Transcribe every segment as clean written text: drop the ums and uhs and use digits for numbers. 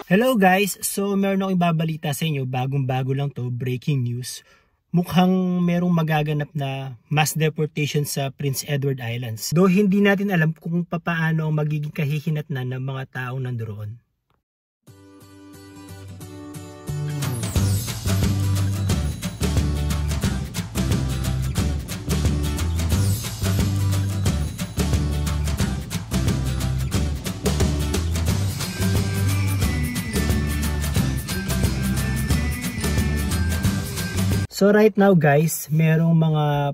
Hello guys! So meron akong ibabalita sa inyo, bagong-bago lang to, breaking news. Mukhang merong magaganap na mass deportation sa Prince Edward Islands. Though hindi natin alam kung papaano ang magiging kahihinatnan ng mga taong nandoon. So right now guys, merong mga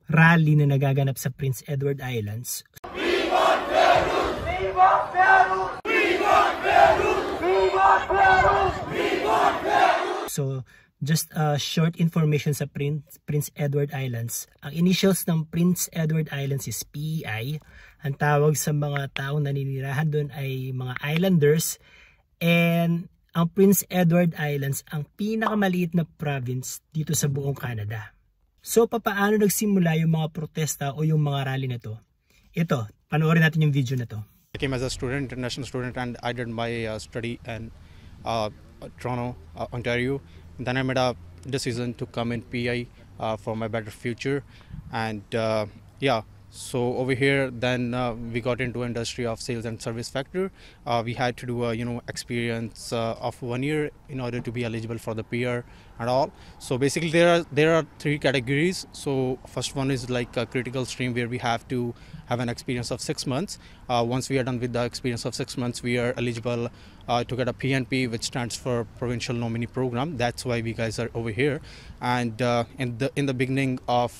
rally na nagaganap sa Prince Edward Islands. Viva Peru! Viva Peru! Viva Peru! Viva Peru! Viva Peru! So just short information sa Prince Edward Islands. Ang initials ng Prince Edward Islands is PEI. Ang tawag sa mga taong naninirahan doon ay mga islanders. And ang Prince Edward Islands ang pinakamaliit na province dito sa buong Canada. So papaano nagsimula yung mga protesta o yung mga rally na to? Ito, panoorin natin yung video na to. I came as a student, international student, and I did my study in Toronto, Ontario. And then I made a decision to come in PI for my better future. And yeah. So over here, then we got into industry of sales and service factor. We had to do a experience of 1 year in order to be eligible for the PR and all. So basically, there are three categories. So first one is like a critical stream where we have to have an experience of 6 months. Once we are done with the experience of 6 months, we are eligible to get a PNP, which stands for Provincial Nominee Program. That's why we guys are over here. And in the beginning of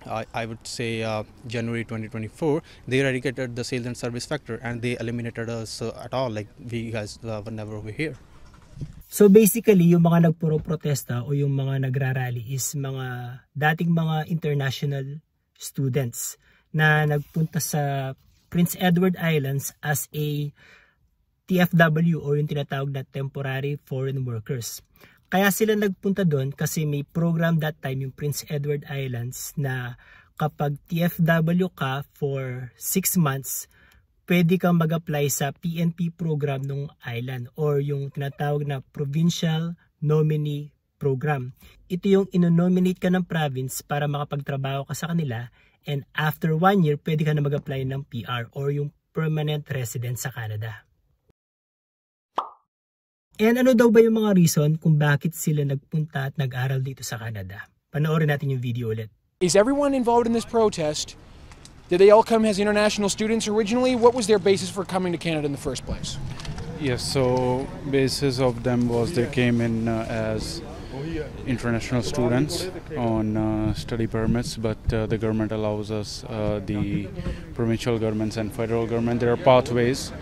I would say January 2024, they eradicated the sales and service factor and they eliminated us at all. Like we guys were never over here. So basically, yung mga nagpuro-protesta o yung mga nagrarally is mga dating mga international students na nagpunta sa Prince Edward Islands as a TFW o yung tinatawag na temporary foreign workers. Kaya sila nagpunta doon kasi may program that time yung Prince Edward Islands na kapag TFW ka for 6 months, pwede kang mag-apply sa PNP program ng island or yung tinatawag na Provincial Nominee Program. Ito yung inonominate ka ng province para makapagtrabaho ka sa kanila, and after 1 year, pwede ka na mag-apply ng PR or yung permanent resident sa Canada. And ano daw ba yung mga reason kung bakit sila nagpunta at nag-aral dito sa Canada? Panoorin natin yung video ulit. Is everyone involved in this protest? Did they all come as international students originally? What was their basis for coming to Canada in the first place? Yes, so basis of them was they came in as international students on study permits, but the government allows us, the provincial governments and federal government, there are pathways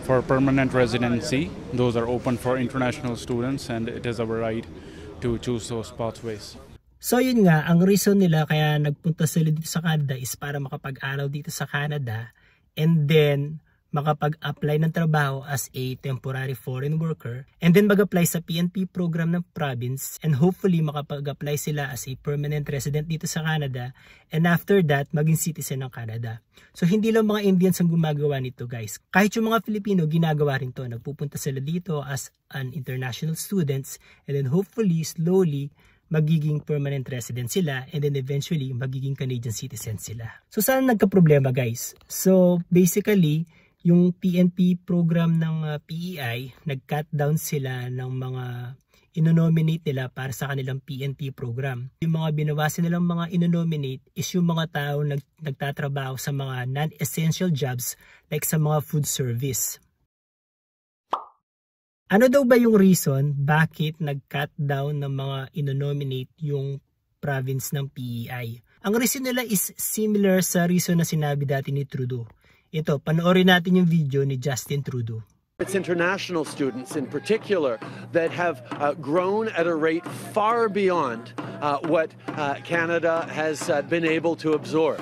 for permanent residency. Those are open for international students and it is our right to choose those pathways. So yun nga, ang reason nila kaya nagpunta sila dito sa Canada is para makapag-aral dito sa Canada and then makapag-apply ng trabaho as a temporary foreign worker and then mag-apply sa PNP program ng province and hopefully makapag-apply sila as a permanent resident dito sa Canada and after that maging citizen ng Canada. So hindi lang mga Indians ang gumagawa nito guys. Kahit yung mga Filipino ginagawa rin to. Nagpupunta sila dito as an international students and then hopefully slowly magiging permanent resident sila and then eventually magiging Canadian citizen sila. So saan nagka-problema guys? So basically yung PNP program ng PEI, nag-cut down sila ng mga inonominate nila para sa kanilang PNP program. Yung mga binawasan nilang mga inonominate is yung mga tao nagtatrabaho sa mga non-essential jobs like sa mga food service. Ano daw ba yung reason bakit nag-cut down ng mga inonominate yung province ng PEI? Ang reason nila is similar sa reason na sinabi dati ni Trudeau. Ito, panoorin natin yung video ni Justin Trudeau. It's international students in particular that have grown at a rate far beyond what Canada has been able to absorb.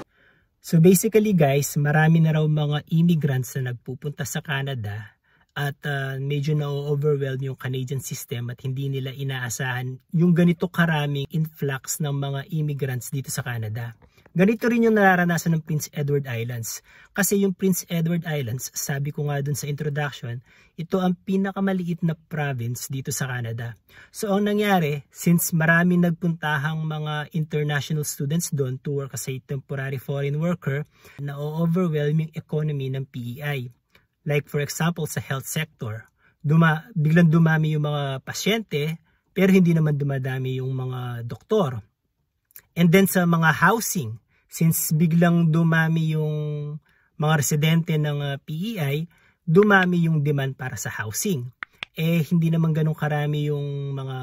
So basically guys, marami na raw mga immigrants na nagpupunta sa Canada at medyo na-overwhelm yung Canadian system at hindi nila inaasahan yung ganito karaming influx ng mga immigrants dito sa Canada. Ganito rin yung nararanasan ng Prince Edward Islands. Kasi yung Prince Edward Islands, sabi ko nga dun sa introduction, ito ang pinakamaliit na province dito sa Canada. So ang nangyari, since marami nagpuntahang mga international students doon to work as a temporary foreign worker, na-overwhelm yung economy ng PEI. Like for example sa health sector, biglang dumami yung mga pasyente pero hindi naman dumadami yung mga doktor. And then sa mga housing, since biglang dumami yung mga residente ng PEI, dumami yung demand para sa housing. Hindi naman ganun karami yung mga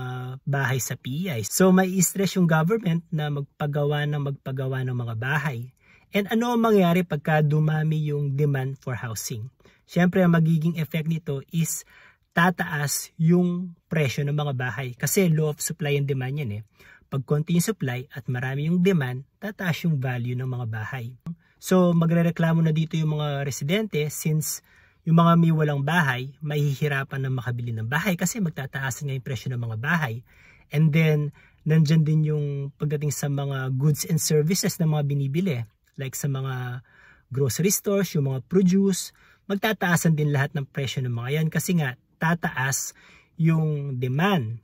bahay sa PEI. So may stress yung government na magpagawa ng mga bahay. And ano ang mangyari pagka dumami yung demand for housing? Siyempre, ang magiging effect nito is tataas yung presyo ng mga bahay. Kasi law of supply and demand yan Pag konti yung supply at marami yung demand, tataas yung value ng mga bahay. So, magrereklamo na dito yung mga residente since yung mga may walang bahay, mahihirapan na makabili ng bahay kasi magtataas nga yung presyo ng mga bahay. And then, nandyan din yung pagdating sa mga goods and services na mga binibili. Like sa mga grocery stores, yung mga produce, magtataasan din lahat ng presyo ng mga yan kasi nga tataas yung demand.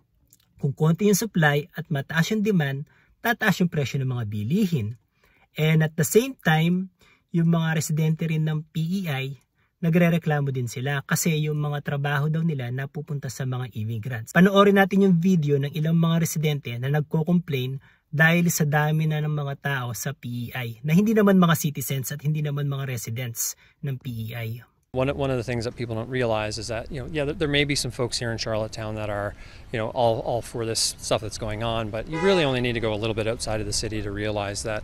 Kung konti yung supply at mataas yung demand, tataas yung presyo ng mga bilihin. And at the same time, yung mga residente rin ng PEI, nagrereklamo din sila kasi yung mga trabaho daw nila napupunta sa mga immigrants. Panoorin natin yung video ng ilang mga residente na nagko-complain dahil sa dami na ng mga tao sa PEI na hindi naman mga citizens at hindi naman mga residents ng PEI. One of the things that people don't realize is that, there may be some folks here in Charlottetown that are, all for this stuff that's going on, but you really only need to go a little bit outside of the city to realize that,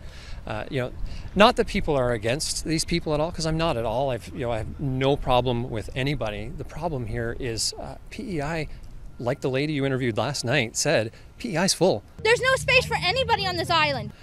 not that people are against these people at all, because I'm not at all. I have no problem with anybody. The problem here is PEI, like the lady you interviewed last night said, PEI's full. There's no space for anybody on this island.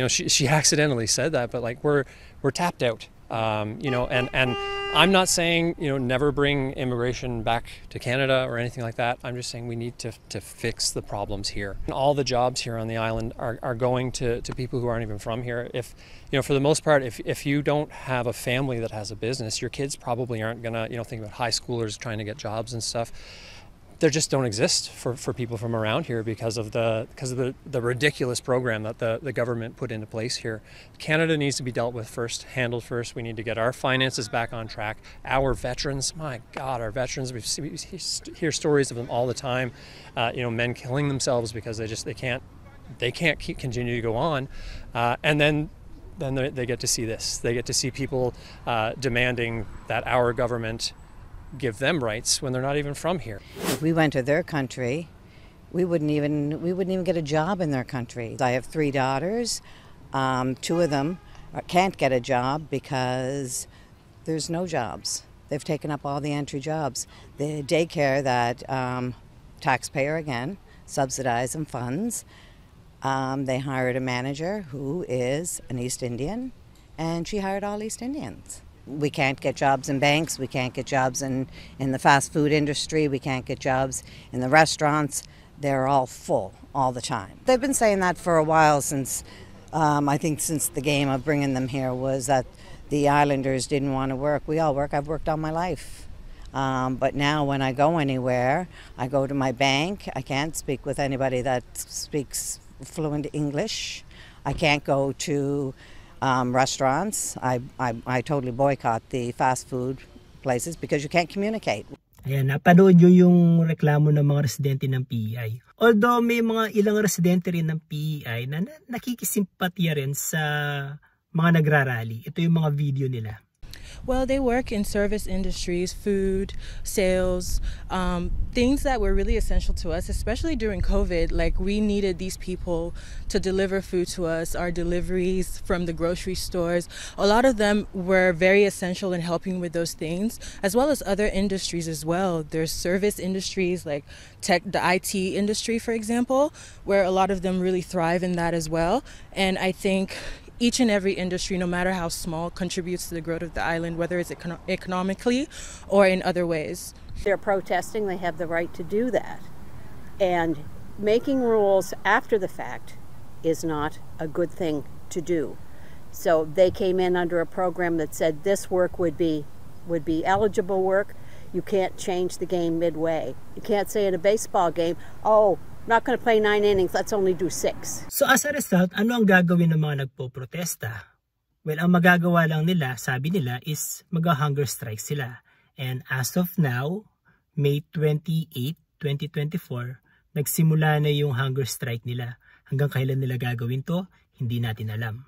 She accidentally said that, but we're tapped out. And I'm not saying, never bring immigration back to Canada or anything like that. I'm just saying we need to fix the problems here. And all the jobs here on the island are going to people who aren't even from here. If, for the most part, if you don't have a family that has a business, your kids probably aren't going to, think about high schoolers trying to get jobs and stuff. There just don't exist for people from around here because of the ridiculous program that the government put into place here. Canada needs to be dealt with first, handled first. We need to get our finances back on track. Our veterans, my God, our veterans, we hear stories of them all the time. Men killing themselves because they can't continue to go on, and then they get to see this. They get to see people demanding that our government give them rights when they're not even from here. If we went to their country, we wouldn't even get a job in their country. I have 3 daughters. 2 of them can't get a job because there's no jobs. They've taken up all the entry jobs. The daycare that taxpayer again subsidize and funds. They hired a manager who is an East Indian, and she hired all East Indians. We can't get jobs in banks, we can't get jobs in the fast food industry, we can't get jobs in the restaurants. They're all full all the time. They've been saying that for a while since, I think since the game of bringing them here was that the Islanders didn't want to work. We all work, I've worked all my life. But now when I go anywhere, I go to my bank, I can't speak with anybody that speaks fluent English. I can't go to restaurants. I totally boycott the fast food places because you can't communicate. Ayan, napanood nyo yung reklamo ng mga residente ng PEI. Although may mga ilang residente rin ng PEI na nakikisimpatya rin sa mga nagrarally. Ito yung mga video nila. Well, they work in service industries, food, sales, things that were really essential to us, especially during COVID. Like, we needed these people to deliver food to us, our deliveries from the grocery stores. A lot of them were very essential in helping with those things, as well as other industries as well. There's service industries like tech, the IT industry, for example, where a lot of them really thrive in that as well. And I think each and every industry, no matter how small, contributes to the growth of the island, whether it's economically or in other ways. They're protesting, they have the right to do that. And making rules after the fact is not a good thing to do. So they came in under a program that said this work would be eligible work. You can't change the game midway. You can't say in a baseball game, oh, I'm not going to play 9 innings, let's only do 6. So as a result, ano ang gagawin ng mga nagpo-protesta? Well, ang magagawa lang nila, sabi nila, is mag-hunger strike sila. And as of now, May 28, 2024, nagsimula na yung hunger strike nila. Hanggang kailan nila gagawin to, hindi natin alam.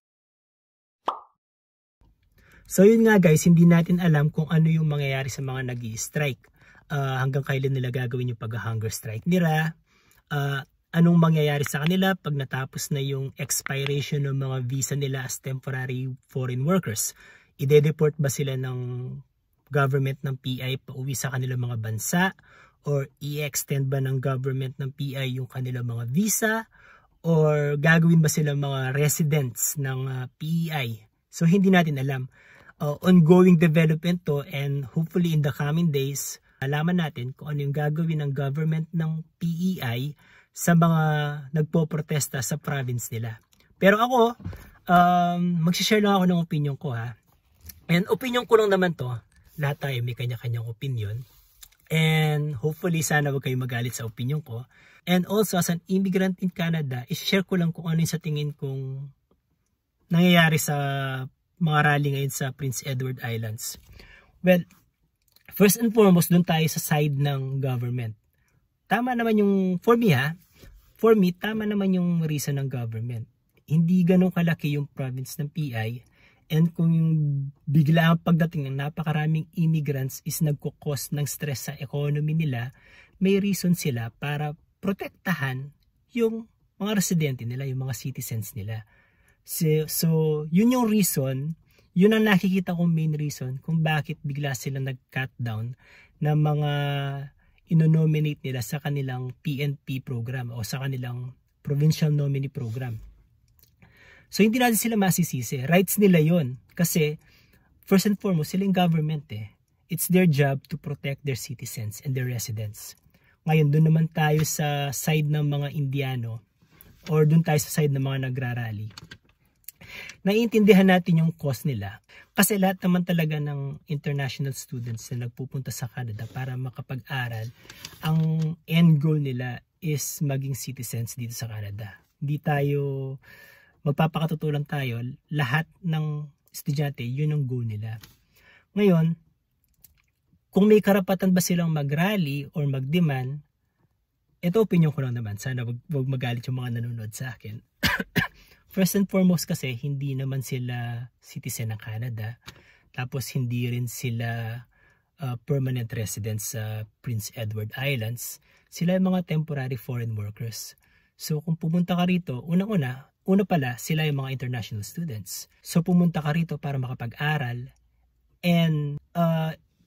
So yun nga guys, hindi natin alam kung ano yung mangyayari sa mga nag-i-strike. Hanggang kailan nila gagawin yung pag-hunger strike nila. Anong mangyayari sa kanila pag natapos na yung expiration ng mga visa nila as temporary foreign workers. Ide-deport ba sila ng government ng PI pauwi sa kanilang mga bansa? Or i-extend ba ng government ng PI yung kanilang mga visa? Or gagawin ba sila mga residents ng PEI? So hindi natin alam. Ongoing development to, and hopefully in the coming days, alaman natin kung ano yung gagawin ng government ng PEI sa mga nagpo-protesta sa province nila. Pero ako, magsishare lang ako ng opinion ko ha. And opinion ko lang naman to. Lahat tayo may kanya-kanyang opinion. And hopefully sana wag kayo magalit sa opinion ko. And also as an immigrant in Canada, i-share ko lang kung ano yung sa tingin kong nangyayari sa mga rally ngayon sa Prince Edward Islands. Well, first and foremost, doon tayo sa side ng government. Tama naman yung, for me, tama naman yung reason ng government. Hindi ganun kalaki yung province ng PI. And kung yung bigla ang pagdating ng napakaraming immigrants is nagkukos ng stress sa economy nila, may reason sila para protektahan yung mga residente nila, yung mga citizens nila. So yun yung reason, yun ang nakikita kong main reason kung bakit bigla sila nag-cut down ng mga inonominate nila sa kanilang PNP program o sa kanilang Provincial Nominee Program. So hindi natin sila masisisi. Rights nila yon. Kasi first and foremost, sila yung government eh. It's their job to protect their citizens and their residents. Ngayon, doon naman tayo sa side ng mga Indiano or doon tayo sa side ng mga nagrarally. Naiintindihan natin yung cause nila. Kasi lahat naman talaga ng international students na nagpupunta sa Canada para makapag-aral, ang end goal nila is maging citizens dito sa Canada. Hindi tayo, magpapakatutulan tayo, lahat ng estudyante, yun ang goal nila. Ngayon, kung may karapatan ba silang mag-rally or mag-demand, ito opinion ko lang naman. Sana wag magalit yung mga nanonood sa akin. First and foremost kasi, hindi naman sila citizen ng Canada. Tapos hindi rin sila permanent residents sa Prince Edward Islands. Sila yung mga temporary foreign workers. So kung pumunta ka rito, una pala, sila yung mga international students. So pumunta ka rito para makapag-aral. And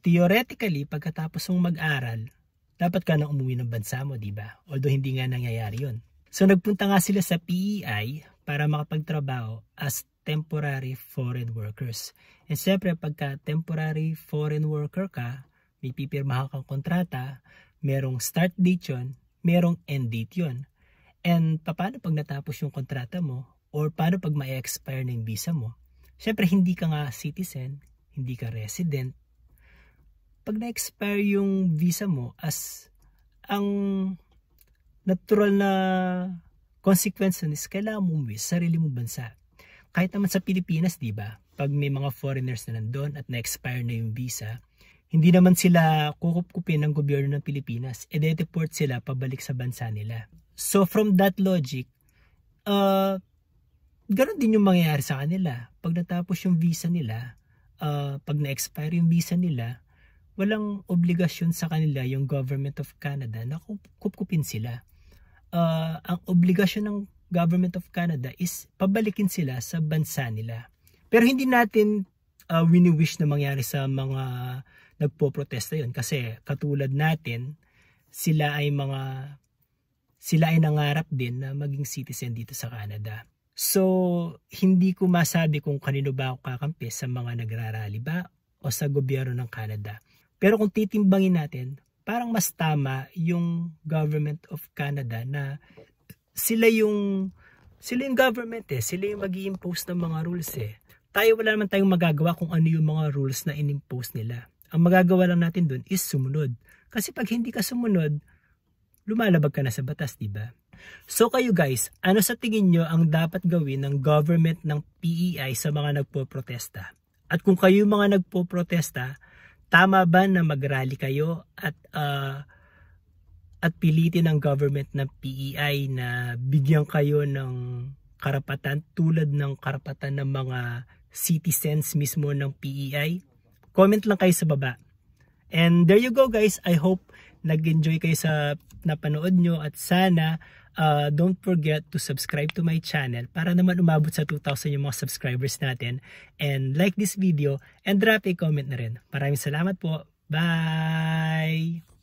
theoretically, pagkatapos mong mag-aral, dapat ka na umuwi ng bansa mo, diba? Although hindi nga nangyayari yun. So nagpunta nga sila sa PEI para makapagtrabaho as temporary foreign workers. And siyempre, pagka temporary foreign worker ka, may pipirmahan kang kontrata, merong start date yun, merong end date yun. And paano pag natapos yung kontrata mo? Or paano pag ma-expire na yung visa mo? Siyempre, hindi ka nga citizen, hindi ka resident. Pag na-expire yung visa mo, as ang natural na consequence is kailangan mo umuwi sa sarili mong bansa. Kahit naman sa Pilipinas, di ba? Pag may mga foreigners na nandun at na-expire na yung visa, hindi naman sila kukup-kupin ng gobyerno ng Pilipinas. E-deport sila pabalik sa bansa nila. So from that logic, ganun din yung mangyayari sa kanila. Pag natapos yung visa nila, pag na-expire yung visa nila, walang obligasyon sa kanila yung Government of Canada na kupkupin sila. Ang obligasyon ng Government of Canada is pabalikin sila sa bansa nila. Pero hindi natin wini-wish na mangyari sa mga nagpo-protesta yun. Kasi katulad natin, sila ay nangarap din na maging citizen dito sa Canada. So, hindi ko masabi kung kanino ba ako kakampi, sa mga nagrarally ba o sa gobyerno ng Canada. Pero kung titimbangin natin, parang mas tama yung government of Canada na sila yung government sila yung mag-i-impose ng mga rules Tayo wala naman tayong magagawa kung ano yung mga rules na in-impose nila. Ang magagawa lang natin dun is sumunod. Kasi pag hindi ka sumunod, lumalabag ka na sa batas, diba? So kayo guys, ano sa tingin nyo ang dapat gawin ng government ng PEI sa mga nagpo-protesta? At kung kayo mga nagpo-protesta, tama ba na mag-rally kayo at pilitin ng government ng PEI na bigyan kayo ng karapatan tulad ng karapatan ng mga citizens mismo ng PEI? Comment lang kayo sa baba. And there you go guys. I hope nag-enjoy kayo sa napanood nyo at sana don't forget to subscribe to my channel para naman umabot sa 2,000 yung mga subscribers natin. And like this video and drop a comment na rin. Maraming salamat po. Bye!